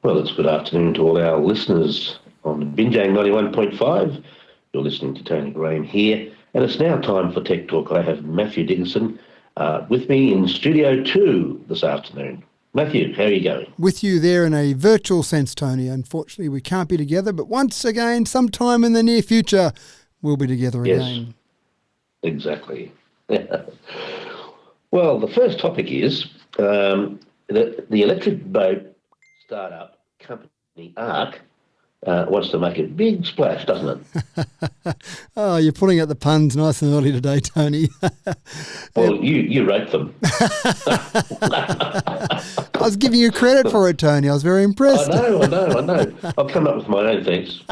Well, it's good afternoon to all our listeners on Binjang 91.5. You're listening to Tony Graham here, and it's now time for Tech Talk. I have Matthew Dickinson with me in Studio 2 this afternoon. Matthew, how are you going? With you there in a virtual sense, Tony. Unfortunately, we can't be together, but once again, sometime in the near future, we'll be together again. Exactly. Well, the first topic is the electric boat startup company ARC wants to make a big splash, doesn't it? Oh, you're pulling out the puns nice and early today, Tony. Well, you wrote them. I was giving you credit for it, Tony. I was very impressed. I know. I'll come up with my own thanks.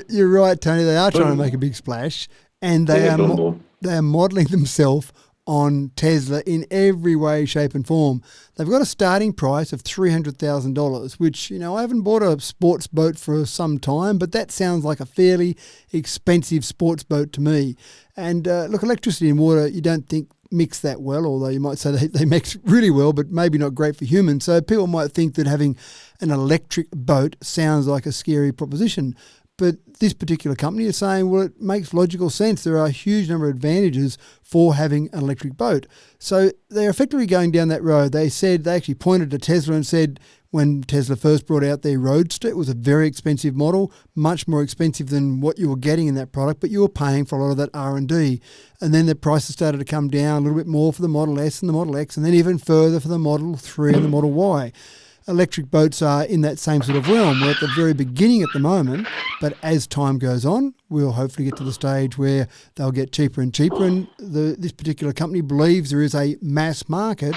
You're right, Tony. They are trying to make a big splash, and they are modelling themselves on Tesla in every way, shape and form. They've got a starting price of $300,000, which, I haven't bought a sports boat for some time, but that sounds like a fairly expensive sports boat to me. And look, electricity and water, you don't think mix that well, although you might say they mix really well, but maybe not great for humans. So people might think that having an electric boat sounds like a scary proposition. But this particular company is saying, well, it makes logical sense. There are a huge number of advantages for having an electric boat. So they're effectively going down that road. They actually pointed to Tesla and said when Tesla first brought out their Roadster, it was a very expensive model, much more expensive than what you were getting in that product, but you were paying for a lot of that R&D. And then the prices started to come down a little bit more for the Model S and the Model X, and then even further for the Model 3 and the Model Y. Electric boats are in that same sort of realm. We're at the very beginning at the moment, but as time goes on, we'll hopefully get to the stage where they'll get cheaper and cheaper. And this particular company believes there is a mass market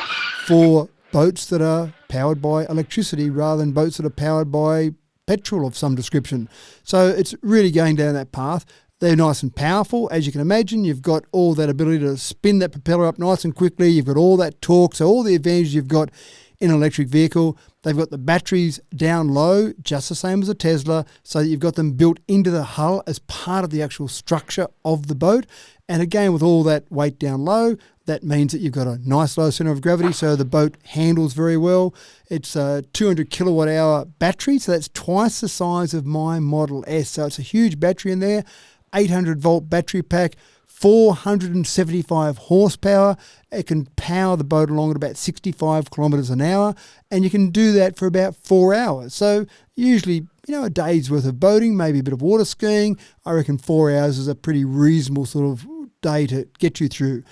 for boats that are powered by electricity rather than boats that are powered by petrol of some description. So it's really going down that path. They're nice and powerful. As you can imagine, you've got all that ability to spin that propeller up nice and quickly. You've got all that torque. So all the advantages you've got in an electric vehicle. They've got the batteries down low, just the same as a Tesla, so that you've got them built into the hull as part of the actual structure of the boat. And again, with all that weight down low, that means that you've got a nice low center of gravity, so the boat handles very well. It's a 200 kilowatt hour battery, so that's twice the size of my Model S. So it's a huge battery in there, 800 volt battery pack, 475 horsepower. It can power the boat along at about 65 kilometres an hour, and you can do that for about 4 hours. So usually, a day's worth of boating, maybe a bit of water skiing. I reckon 4 hours is a pretty reasonable sort of day to get you through.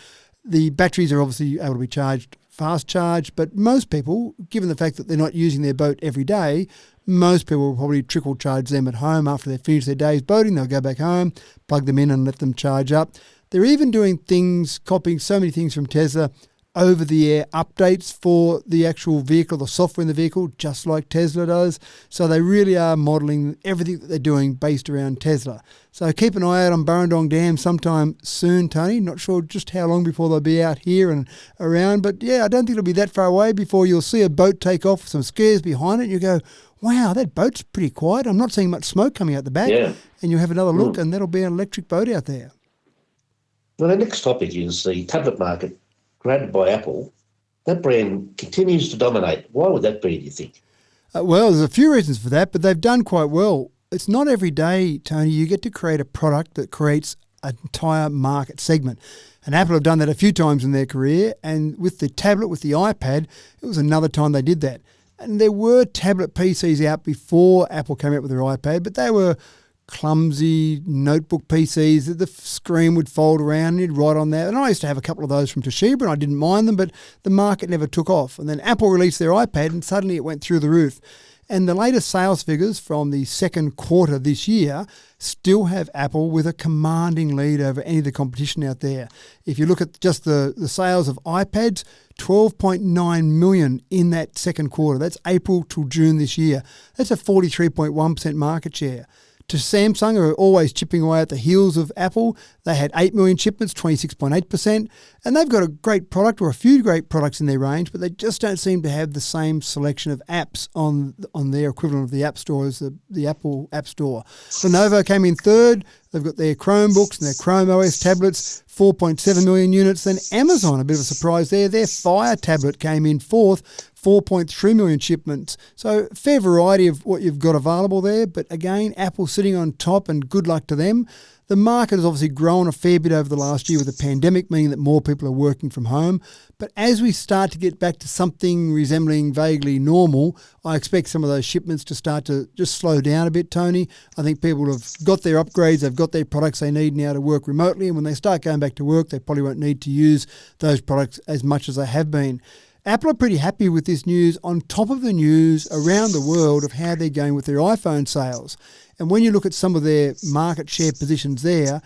The batteries are obviously able to be charged, fast charged, but most people, given the fact that they're not using their boat every day, most people will probably trickle charge them at home after they finish their day's boating. They'll go back home, plug them in and let them charge up. They're even doing things, copying so many things from Tesla, over-the-air updates for the actual vehicle, the software in the vehicle, just like Tesla does. So they really are modelling everything that they're doing based around Tesla. So keep an eye out on Burrendong Dam sometime soon, Tony. Not sure just how long before they'll be out here and around. But yeah, I don't think it'll be that far away before you'll see a boat take off with some skiers behind it. And you go, wow, that boat's pretty quiet. I'm not seeing much smoke coming out the back. Yeah. And you'll have another look and that'll be an electric boat out there. Well, the next topic is the tablet market grabbed by Apple. That brand continues to dominate. Why would that be, do you think? Well, there's a few reasons for that, but they've done quite well. It's not every day, Tony, you get to create a product that creates an entire market segment. And Apple have done that a few times in their career, and with the tablet, with the iPad, it was another time they did that. And there were tablet PCs out before Apple came out with their iPad, but they were clumsy notebook PCs that the screen would fold around and you'd write on that. And I used to have a couple of those from Toshiba and I didn't mind them, but the market never took off. And then Apple released their iPad and suddenly it went through the roof. And the latest sales figures from the second quarter this year still have Apple with a commanding lead over any of the competition out there. If you look at just the sales of iPads, 12.9 million in that second quarter. That's April to June this year. That's a 43.1% market share. To Samsung, who are always chipping away at the heels of Apple, they had 8 million shipments, 26.8%, and they've got a great product or a few great products in their range, but they just don't seem to have the same selection of apps on their equivalent of the App Store as the Apple App Store. Lenovo came in third. They've got their Chromebooks and their Chrome OS tablets, 4.7 million units. Then Amazon, a bit of a surprise there, their Fire tablet came in fourth, 4.3 million shipments. So fair variety of what you've got available there. But again, Apple sitting on top, and good luck to them. The market has obviously grown a fair bit over the last year with the pandemic, meaning that more people are working from home. But as we start to get back to something resembling vaguely normal, I expect some of those shipments to start to just slow down a bit, Tony. I think people have got their upgrades, they've got their products they need now to work remotely, and when they start going back to work, they probably won't need to use those products as much as they have been. Apple are pretty happy with this news on top of the news around the world of how they're going with their iPhone sales. And when you look at some of their market share positions there,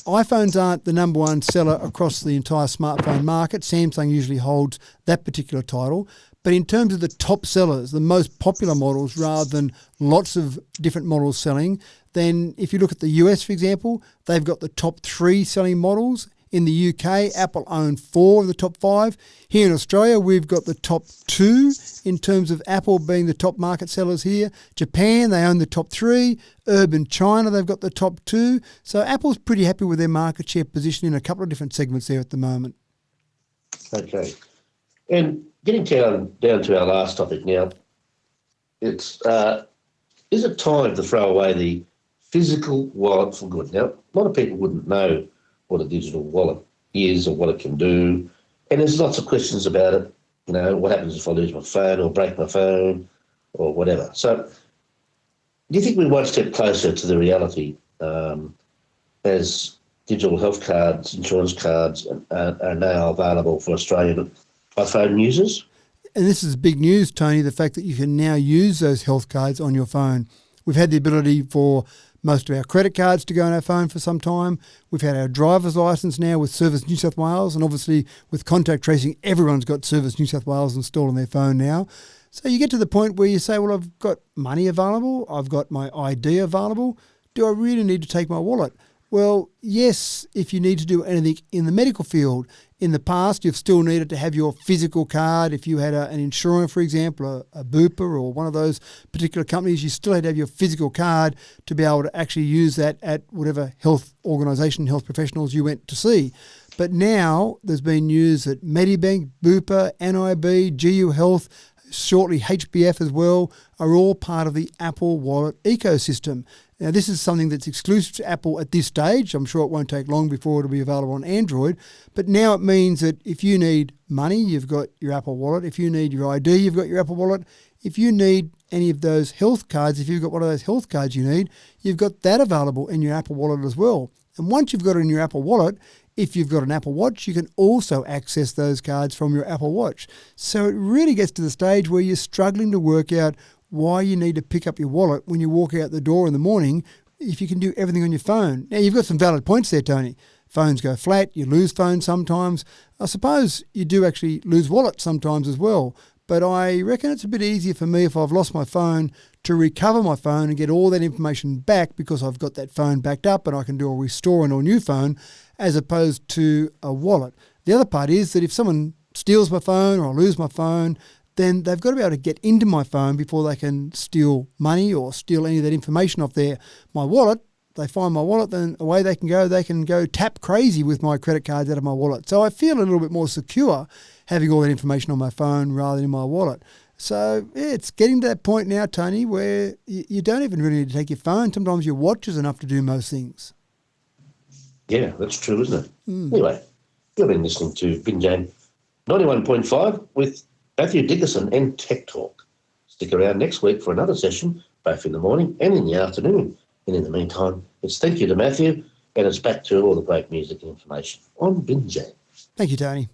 iPhones aren't the number one seller across the entire smartphone market. Samsung usually holds that particular title. But in terms of the top sellers, the most popular models, rather than lots of different models selling, then if you look at the US, for example, they've got the top 3 selling models. In the UK, Apple own 4 of the top 5. Here in Australia, we've got the top 2 in terms of Apple being the top market sellers here. Japan, they own the top 3. Urban China, they've got the top 2. So Apple's pretty happy with their market share position in a couple of different segments there at the moment. Okay. And getting down to our last topic now, it's is it time to throw away the physical wallet for good? Now, a lot of people wouldn't know what a digital wallet is or what it can do. And there's lots of questions about it. You know, what happens if I lose my phone or break my phone or whatever? So do you think we're one step closer to the reality as digital health cards, insurance cards are now available for Australian iPhone users? And this is big news, Tony, the fact that you can now use those health cards on your phone. We've had the ability for most of our credit cards to go on our phone for some time. We've had our driver's licence now with Service New South Wales, and obviously with contact tracing, everyone's got Service New South Wales installed on their phone now. So you get to the point where you say, well, I've got money available, I've got my ID available. Do I really need to take my wallet? Well, yes, if you need to do anything in the medical field. In the past, you've still needed to have your physical card. If you had an insurer, for example, a Bupa or one of those particular companies, you still had to have your physical card to be able to actually use that at whatever health organisation, health professionals you went to see. But now there's been news that Medibank, Bupa, NIB, GU Health, shortly HBF as well, are all part of the Apple Wallet ecosystem. Now, this is something that's exclusive to Apple at this stage. I'm sure it won't take long before it'll be available on Android. But now it means that if you need money, you've got your Apple Wallet. If you need your ID, you've got your Apple Wallet. If you need any of those health cards, if you've got one of those health cards you need, you've got that available in your Apple Wallet as well. And once you've got it in your Apple Wallet, if you've got an Apple Watch, you can also access those cards from your Apple Watch. So it really gets to the stage where you're struggling to work out why you need to pick up your wallet when you walk out the door in the morning if you can do everything on your phone. Now, you've got some valid points there, Tony. Phones go flat, you lose phones sometimes. I suppose you do actually lose wallets sometimes as well. But I reckon it's a bit easier for me if I've lost my phone to recover my phone and get all that information back because I've got that phone backed up and I can do a restore on a new phone as opposed to a wallet. The other part is that if someone steals my phone or I lose my phone, then they've got to be able to get into my phone before they can steal money or steal any of that information off there. My wallet, they find my wallet, then away they can go. They can go tap crazy with my credit cards out of my wallet. So I feel a little bit more secure having all that information on my phone rather than in my wallet. So yeah, it's getting to that point now, Tony, where you don't even really need to take your phone. Sometimes your watch is enough to do most things. Yeah, that's true, isn't it? Anyway, you've been listening to Binjang 91.5 with Matthew Dickerson and Tech Talk. Stick around next week for another session, both in the morning and in the afternoon. And in the meantime, it's thank you to Matthew, and it's back to all the great music and information on Binjang. Thank you, Tony.